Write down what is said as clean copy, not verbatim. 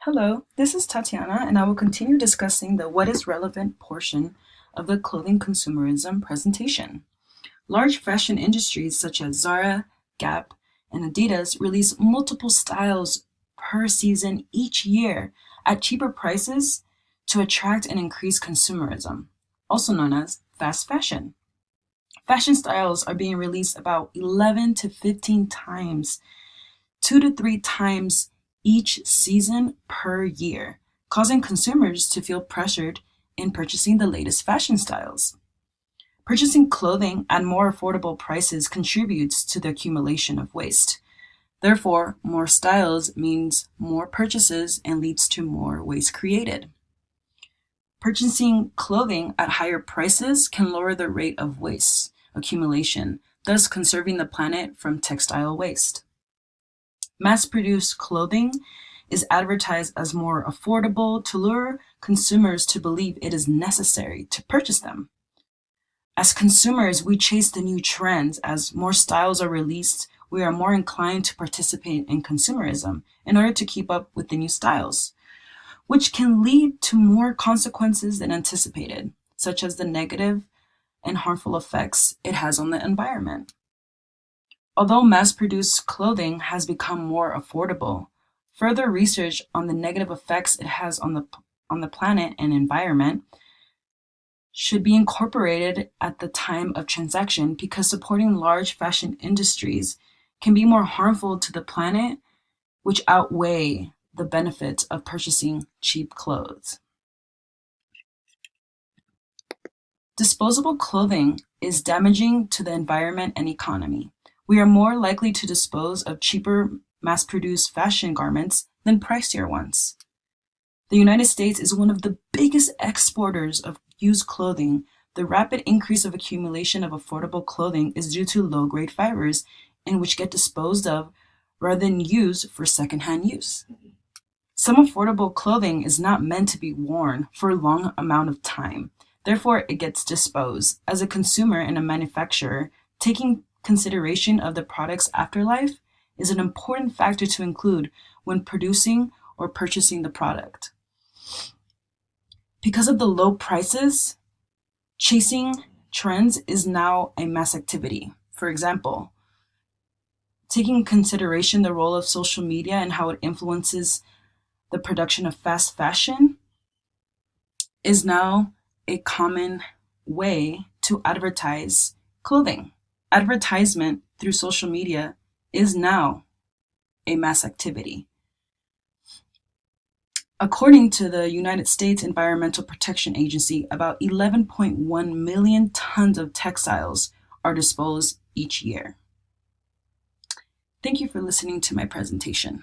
Hello, this is Tatiana, and I will continue discussing the what is relevant portion of the clothing consumerism presentation. Large fashion industries such as Zara, Gap, and Adidas release multiple styles per season each year at cheaper prices to attract and increase consumerism, also known as fast fashion. Fashion styles are being released about 11 to 15 times, 2 to 3 times each season per year, causing consumers to feel pressured in purchasing the latest fashion styles. Purchasing clothing at more affordable prices contributes to the accumulation of waste. Therefore, more styles means more purchases and leads to more waste created. Purchasing clothing at higher prices can lower the rate of waste accumulation, thus conserving the planet from textile waste. Mass-produced clothing is advertised as more affordable to lure consumers to believe it is necessary to purchase them. As consumers, we chase the new trends. As more styles are released, we are more inclined to participate in consumerism in order to keep up with the new styles, which can lead to more consequences than anticipated, such as the negative and harmful effects it has on the environment. Although mass-produced clothing has become more affordable, further research on the negative effects it has on the planet and environment should be incorporated at the time of transaction, because supporting large fashion industries can be more harmful to the planet, which outweigh the benefits of purchasing cheap clothes. Disposable clothing is damaging to the environment and economy. We are more likely to dispose of cheaper mass-produced fashion garments than pricier ones. The United States is one of the biggest exporters of used clothing. The rapid increase of accumulation of affordable clothing is due to low-grade fibers, and which get disposed of rather than used for secondhand use. Some affordable clothing is not meant to be worn for a long amount of time. Therefore, it gets disposed. As a consumer and a manufacturer, taking consideration of the product's afterlife is an important factor to include when producing or purchasing the product. Because of the low prices, chasing trends is now a mass activity. For example, taking consideration the role of social media and how it influences the production of fast fashion is now a common way to advertise clothing. Advertisement through social media is now a mass activity. According to the United States Environmental Protection Agency, about 11.1 million tons of textiles are disposed each year. Thank you for listening to my presentation.